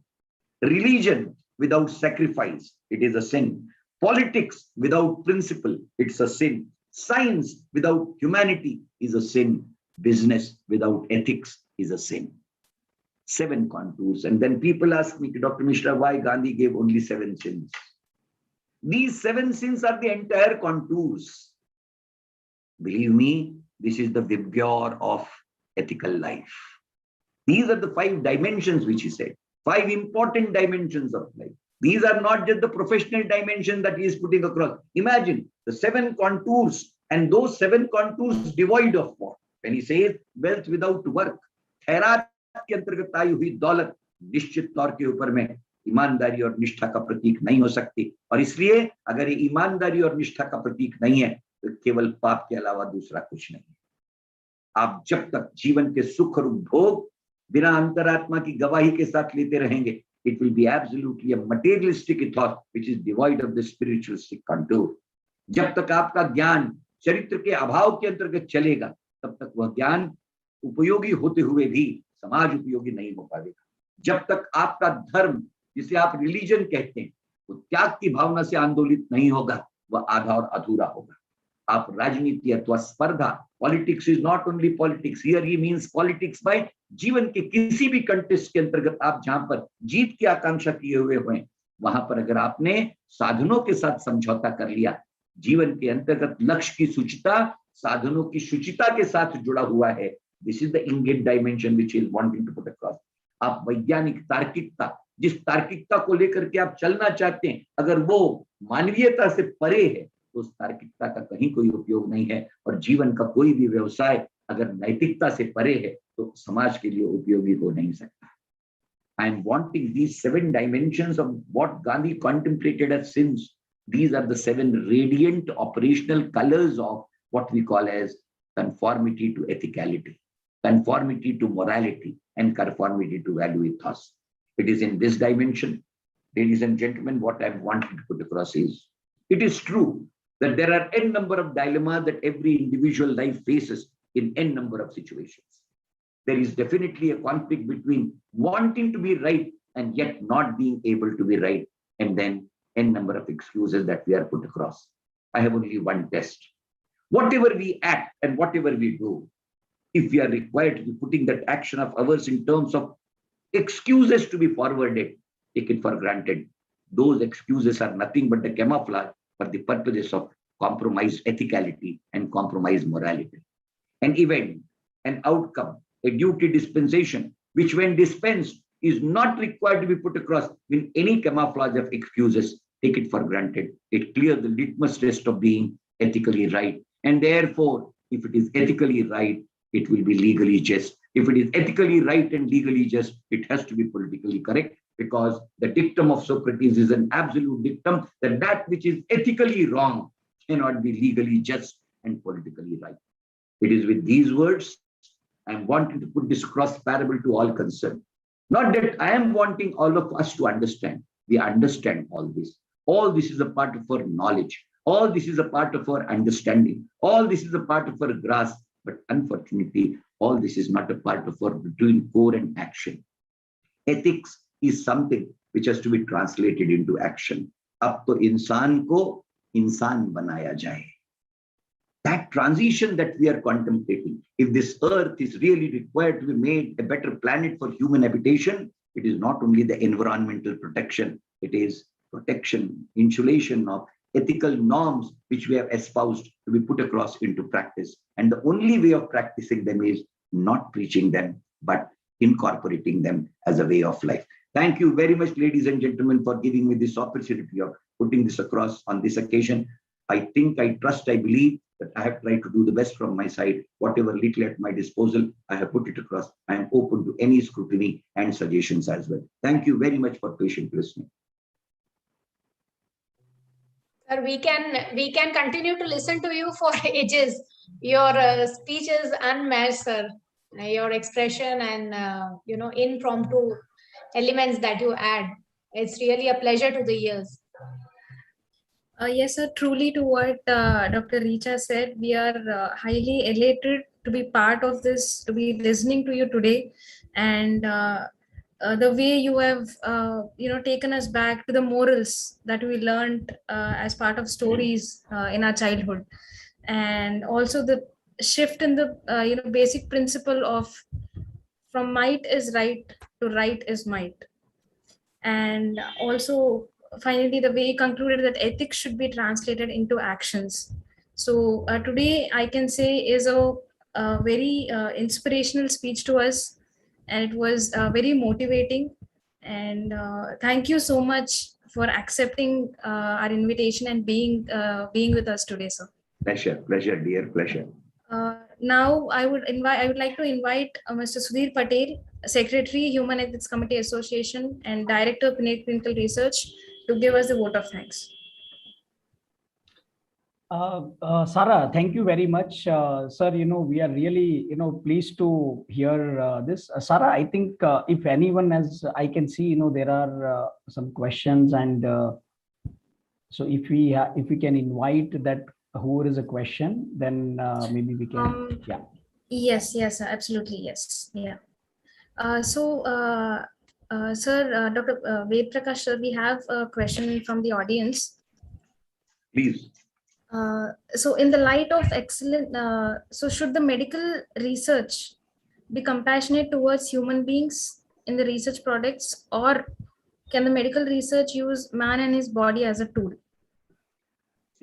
Religion without sacrifice, it is a sin. Politics without principle, it's a sin. Science without humanity is a sin. Business without ethics is a sin. 7 contours. And then people ask me, Dr. Mishra, why Gandhi gave only 7 sins? These 7 sins are the entire contours. Believe me, this is the vibgyor of ethical life. These are the 5 dimensions which he said. 5 important dimensions of life. These are not just the professional dimension that he is putting across. Imagine the 7 contours, and those 7 contours devoid of what? When he says wealth without work, खैरात के अंतर्गत आई हुई दौलत निश्चित तौर के ऊपर में ईमानदारी और निष्ठा का प्रतीक नहीं हो सकती. और इसलिए अगर ये ईमानदारी और निष्ठा का प्रतीक नहीं है, तो केवल पाप के अलावा दूसरा कुछ नहीं है. आप जब तक जीवन के सुख और उपभोग बिना अंतरात्मा की गवाही के साथ लेते रहेंगे, it will be absolutely a materialistic thought which is devoid of the spiritualistic contour. जब तक आपका ज्ञान चरित्र के अभाव के अंतर्गत चलेगा, तब तक वह ज्ञान उपयोगी होते हुए भी समाज उपयोगी नहीं हो पाएगा। जब तक आपका धर्म, जिसे आप रिलीजन कहते हैं, वो त्याग की भावना से आंदोलित नहीं होगा, वह आधा और अधूरा होगा। आप राजनीति अथवा स्पर्धा, politics is not only politics, here he means politics by जीवन के किसी भी कंटेस्ट के अंतर्गत आप जहां पर जीत की आकांक्षा किए हुए हैं, वहां पर अगर आपने साधनों के साथ समझौता कर लिया, जीवन के अंतर्गत लक्ष्य की शुचिता साधनों की शुचिता के साथ जुड़ा हुआ है। This is the innate dimension which is wanting to put across. आप वैज्ञानिक तार्किकता, जिस तार्किकता को लेकर के आप चलना चाहते हैं, अगर वो मानवीयता से परे है, तो उस तार्किकता का कहीं कोई उपयोग नहीं है। और जीवन का कोई भी व्यवसाय अगर नैतिकता से परे है, तो समाज के लिए उपयोगी हो नहीं सकता। I am wanting these 7 dimensions of what Gandhi contemplated as sins. These are the 7 radiant operational colors of what we call as conformity to ethicality, conformity to morality, and conformity to value ethos. It is in this dimension, ladies and gentlemen, what I wanted to put across is, it is true that there are n number of dilemmas that every individual life faces in n number of situations. There is definitely a conflict between wanting to be right and yet not being able to be right, and then n number of excuses that we are put across. I have only one test. Whatever we act and whatever we do, if we are required to be putting that action of ours in terms of excuses to be forwarded, take it for granted. Those excuses are nothing but the camouflage for the purposes of compromised ethicality and compromised morality. An event, an outcome, a duty dispensation, which when dispensed is not required to be put across in any camouflage of excuses, take it for granted. It clears the litmus test of being ethically right. And therefore, if it is ethically right, it will be legally just. If it is ethically right and legally just, it has to be politically correct, because the dictum of Socrates is an absolute dictum that that which is ethically wrong cannot be legally just and politically right. It is with these words I am wanting to put this cross parable to all concerned. Not that I am wanting all of us to understand. We understand all this. All this is a part of our knowledge. All this is a part of our understanding. All this is a part of our grasp. But unfortunately, all this is not a part of our between core and action. Ethics is something which has to be translated into action. अब तो इंसान को इंसान बनाया जाए. That transition that we are contemplating, if this earth is really required to be made a better planet for human habitation, it is not only the environmental protection, it is protection, insulation of ethical norms which we have espoused to be put across into practice. And the only way of practicing them is not preaching them, but incorporating them as a way of life. Thank you very much, ladies and gentlemen, for giving me this opportunity of putting this across on this occasion. I think, I trust, I believe that I have tried to do the best from my side. Whatever little at my disposal, I have put it across. I am open to any scrutiny and suggestions as well. Thank you very much for patient listening. Sir, we can continue to listen to you for ages. Your speech is unmatched, sir. Your expression and impromptu elements that you add, it's really a pleasure to the ears. Yes, sir. Truly, to what Dr. Richa said, we are highly elated to be part of this, to be listening to you today, and the way you have, taken us back to the morals that we learned as part of stories in our childhood, and also the shift in the basic principle of from might is right to right is might, and also finally the way he concluded that ethics should be translated into actions. So today I can say is a very inspirational speech to us, and it was very motivating, and thank you so much for accepting our invitation and being with us today, sir. Pleasure, dear, pleasure. Now I would like to invite Mr. Sudhir Patel, Secretary, Human Ethics Committee Association and Director of Clinical Research, to give us the vote of thanks. Sarah, thank you very much. Sir, we are really, pleased to hear this. Sarah, I think if anyone has, I can see, there are some questions, and so if we can invite that who is a question, then maybe we can, yeah. Yes, absolutely, yes, yeah. Sir, Dr. Vedprakash, sir, we have a question from the audience. Please. So in the light of excellent, so should the medical research be compassionate towards human beings in the research products, or can the medical research use man and his body as a tool?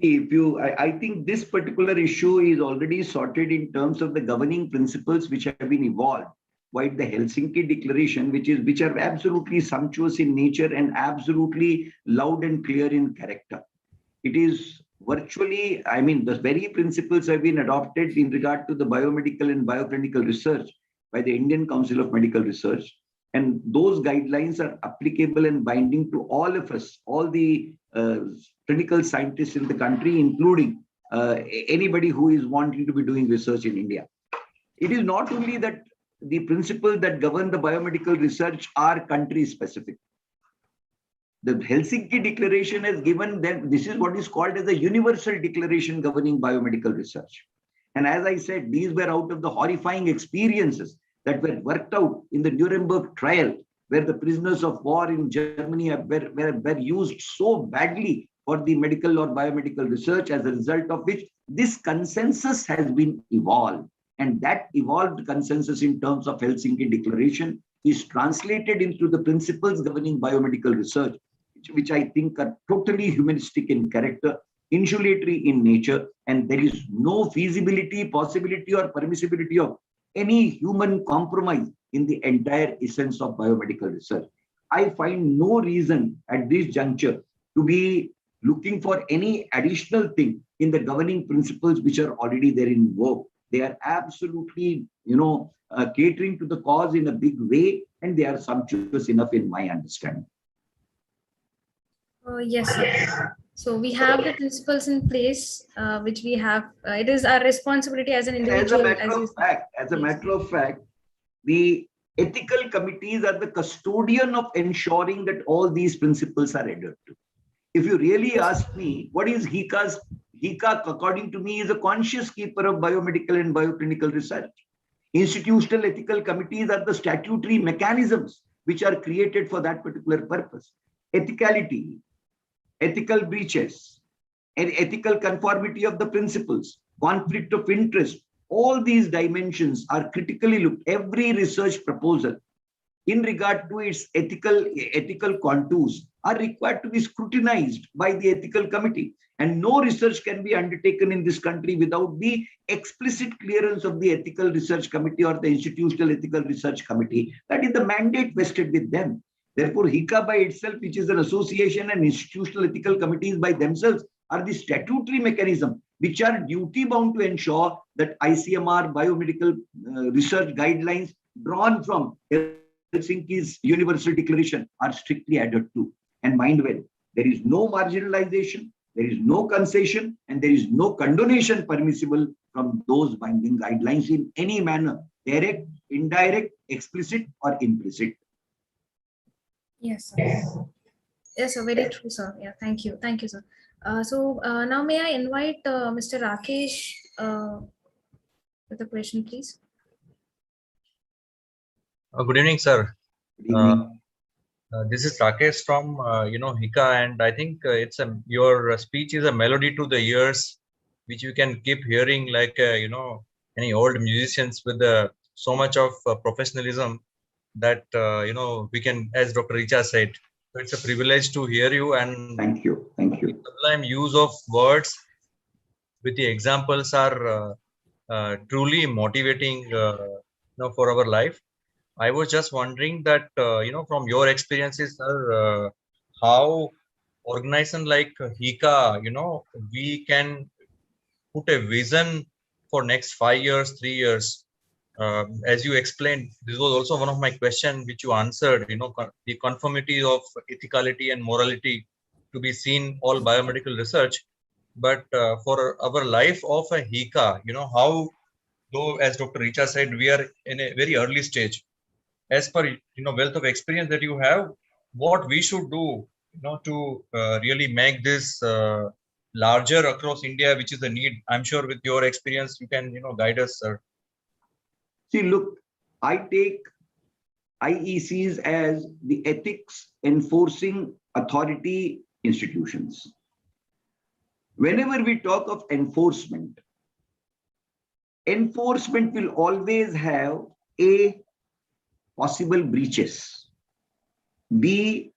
See, I think this particular issue is already sorted in terms of the governing principles which have been evolved by the Helsinki Declaration, which are absolutely sumptuous in nature and absolutely loud and clear in character. It is virtually, I mean, the very principles have been adopted in regard to the biomedical and bioclinical research by the Indian Council of Medical Research. And those guidelines are applicable and binding to all of us, all the clinical scientists in the country, including anybody who is wanting to be doing research in India. It is not only that the principles that govern the biomedical research are country specific. The Helsinki Declaration has given that this is what is called as a universal declaration governing biomedical research. And as I said, these were out of the horrifying experiences that were worked out in the Nuremberg trial, where the prisoners of war in Germany were used so badly for the medical or biomedical research, as a result of which this consensus has been evolved. And that evolved consensus in terms of Helsinki Declaration is translated into the principles governing biomedical research, which I think are totally humanistic in character, insulatory in nature, and there is no feasibility, possibility, or permissibility of any human compromise in the entire essence of biomedical research. I find no reason at this juncture to be looking for any additional thing in the governing principles which are already there in vogue. They are absolutely, catering to the cause in a big way, and they are sumptuous enough in my understanding. Yes, sir. So we have the principles in place, which we have. It is our responsibility as an individual. As a matter of fact, the ethical committees are the custodian of ensuring that all these principles are adhered to. If you really ask me, what is HICA's? HICA, according to me, is a conscious keeper of biomedical and bioclinical research. Institutional ethical committees are the statutory mechanisms which are created for that particular purpose. Ethicality, ethical breaches, and ethical conformity of the principles, conflict of interest, all these dimensions are critically looked. Every research proposal in regard to its ethical contours are required to be scrutinized by the ethical committee. And no research can be undertaken in this country without the explicit clearance of the ethical research committee or the institutional ethical research committee. That is the mandate vested with them. Therefore, HICA by itself, which is an association, and institutional ethical committees by themselves are the statutory mechanism which are duty bound to ensure that ICMR biomedical research guidelines drawn from Helsinki's Universal Declaration are strictly adhered to. And mind well, there is no marginalization, there is no concession, and there is no condonation permissible from those binding guidelines in any manner, direct, indirect, explicit, or implicit. Yes, sir. Yes, sir. Very true, sir. Yeah, thank you, sir. Now may I invite Mr. Rakesh with a question, please? Good evening, sir. Good evening. This is Rakesh from HICA, and I think your speech is a melody to the ears, which you can keep hearing like any old musicians with so much of professionalism that we can, as Dr. Richa said. So it's a privilege to hear you, and thank you. The sublime use of words with the examples are truly motivating, for our life. I was just wondering that, from your experiences, sir, how organization like HICA, we can put a vision for next 5 years, 3 years. As you explained, this was also one of my questions, which you answered, the conformity of ethicality and morality to be seen all biomedical research. But for our life of a HICA, how, though, as Dr. Richa said, we are in a very early stage. As per, wealth of experience that you have, what we should do, to really make this larger across India, which is the need. I'm sure with your experience, you can, guide us, sir. See, look, I take IECs as the ethics enforcing authority institutions. Whenever we talk of enforcement, enforcement will always have A, possible breaches, B,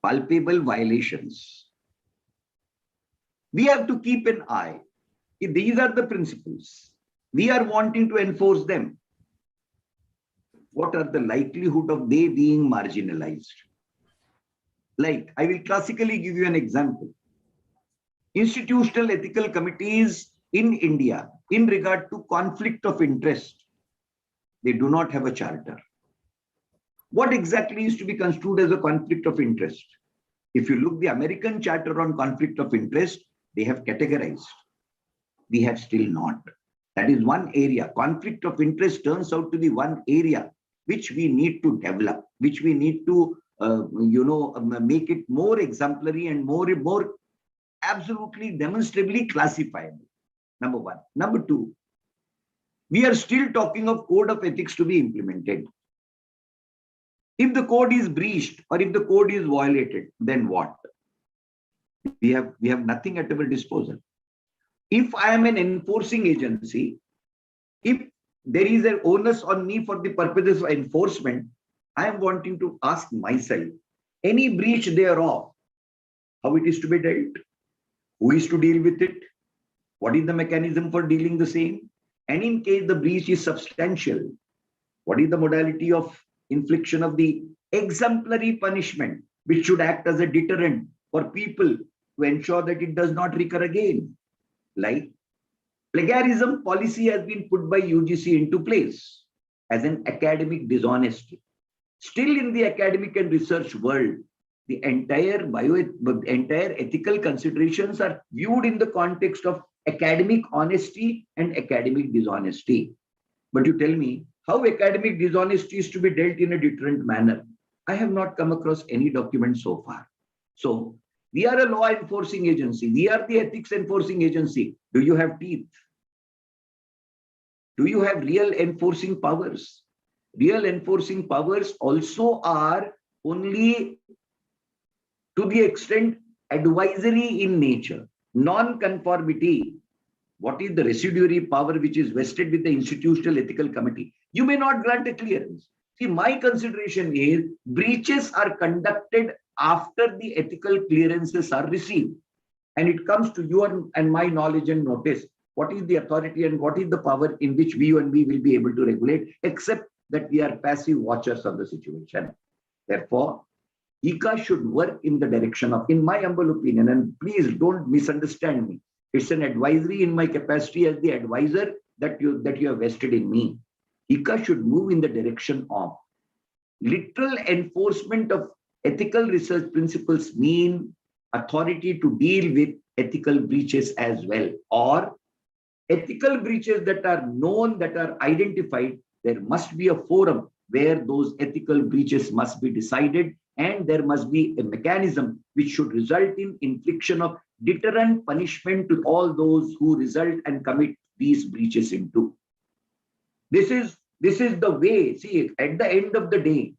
palpable violations. We have to keep an eye. If these are the principles, we are wanting to enforce them. What are the likelihood of they being marginalized? Like, I will classically give you an example. Institutional ethical committees in India, in regard to conflict of interest, they do not have a charter. What exactly is to be construed as a conflict of interest? If you look the American Charter on Conflict of Interest, they have categorized. We have still not. That is one area. Conflict of interest turns out to be one area which we need to develop, which we need to, make it more exemplary and more absolutely demonstrably classifiable. Number one. Number two, we are still talking of code of ethics to be implemented. If the code is breached or if the code is violated, then what? We have nothing at our disposal. If I am an enforcing agency, if there is an onus on me for the purposes of enforcement, I am wanting to ask myself, any breach thereof, how it is to be dealt, who is to deal with it, what is the mechanism for dealing the same, and in case the breach is substantial, what is the modality of infliction of the exemplary punishment, which should act as a deterrent for people to ensure that it does not recur again. Like plagiarism policy has been put by UGC into place as an academic dishonesty. Still in the academic and research world, the entire ethical considerations are viewed in the context of academic honesty and academic dishonesty. But you tell me how academic dishonesty is to be dealt in a deterrent manner. I have not come across any document so far. So we are a law enforcing agency. We are the ethics enforcing agency. Do you have teeth? Do you have real enforcing powers? Real enforcing powers also are only to the extent advisory in nature. Non-conformity. What is the residuary power which is vested with the institutional ethical committee? You may not grant a clearance. See, my consideration is breaches are conducted after the ethical clearances are received. And it comes to your and my knowledge and notice what is the authority and what is the power in which we will be able to regulate, except that we are passive watchers of the situation. Therefore, ICA should work in the direction of, in my humble opinion, and please don't misunderstand me, it's an advisory in my capacity as the advisor that you have vested in me. ICA should move in the direction of literal enforcement of ethical research principles, mean authority to deal with ethical breaches as well, or ethical breaches that are known, that are identified. There must be a forum where those ethical breaches must be decided, and there must be a mechanism which should result in infliction of deterrent punishment to all those who result and commit these breaches into. This is the way. See, at the end of the day,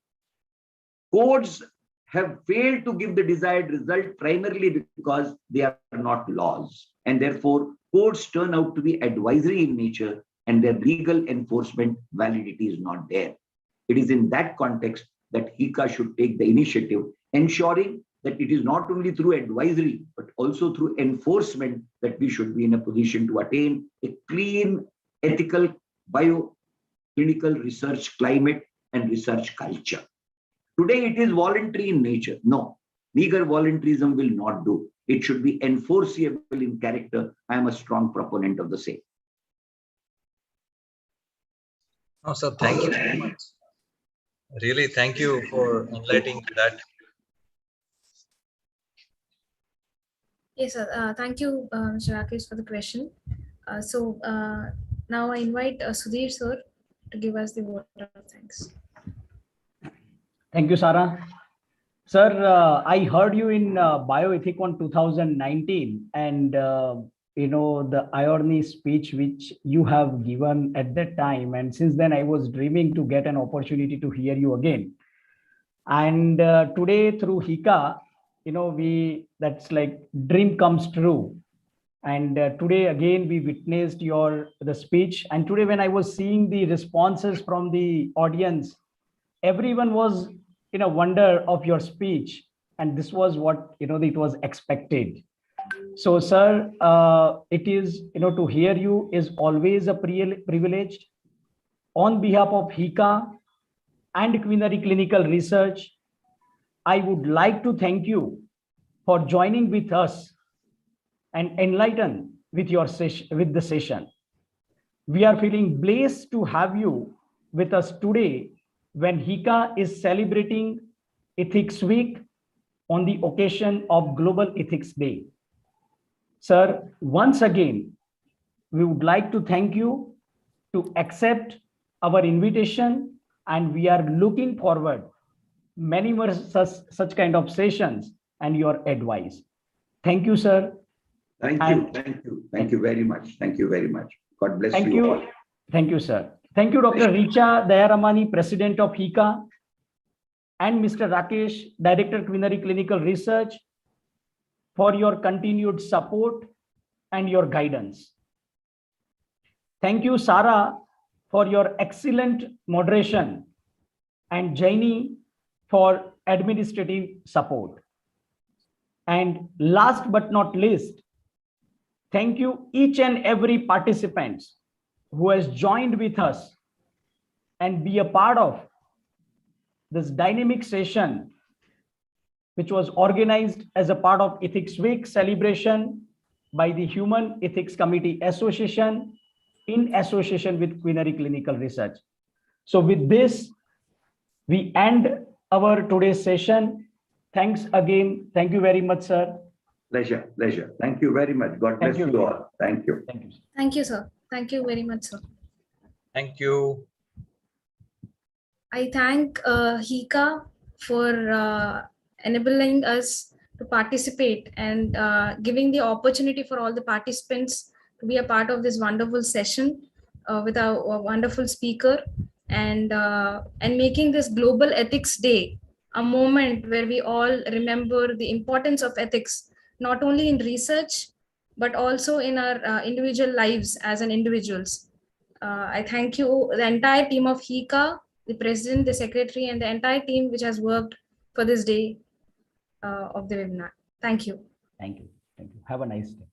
codes have failed to give the desired result primarily because they are not laws, and therefore codes turn out to be advisory in nature and their legal enforcement validity is not there. It is in that context that HICA should take the initiative, ensuring that it is not only through advisory, but also through enforcement that we should be in a position to attain a clean, ethical, bioclinical research climate and research culture. Today, it is voluntary in nature. No, meager voluntarism will not do. It should be enforceable in character. I am a strong proponent of the same. No, sir, thank you so much. Really, thank you for enlightening that. Yes, sir. Thank you, Mr. Rakesh, for the question. Now I invite Sudhir sir to give us the vote of thanks. Thank you, Sarah. Sir, I heard you in Bioethicon 2019, and the irony speech which you have given at that time, and since then I was dreaming to get an opportunity to hear you again. And today through Hika, that's like dream comes true. And today again we witnessed the speech, and today when I was seeing the responses from the audience, everyone was in a wonder of your speech, and this was what it was expected. So sir, it is to hear you is always a privilege. On behalf of Hika and Queenary Clinical Research, I would like to thank you for joining with us and enlighten with your with the session. We are feeling blessed to have you with us today when Hika is celebrating Ethics Week on the occasion of Global Ethics Day. Sir, once again, we would like to thank you to accept our invitation, and we are looking forward many more such kind of sessions and your advice. Thank you, sir. Thank you very much. Thank you very much. God bless Thank you all. Thank you, sir. Thank you, Dr. Richa Dayaramani, President of Hika, and Mr. Rakesh, Director, Queenary Clinical Research, for your continued support and your guidance. Thank you, Sarah, for your excellent moderation, and Jaini for administrative support. And last but not least, thank you each and every participant who has joined with us and be a part of this dynamic session, which was organized as a part of Ethics Week celebration by the Human Ethics Committee Association in association with Queenary Clinical Research. So with this, we end our today's session. Thanks again. Thank you very much, sir. Pleasure. Thank you very much. God bless you all. Thank you. Thank you. Thank you, sir. Thank you very much, sir. Thank you. I thank Hika for enabling us to participate and giving the opportunity for all the participants to be a part of this wonderful session with our wonderful speaker, and making this Global Ethics Day a moment where we all remember the importance of ethics, not only in research, but also in our individual lives as an individuals. I thank you, the entire team of Hika, the president, the secretary, and the entire team which has worked for this day of the webinar. Thank you. Thank you. Have a nice day.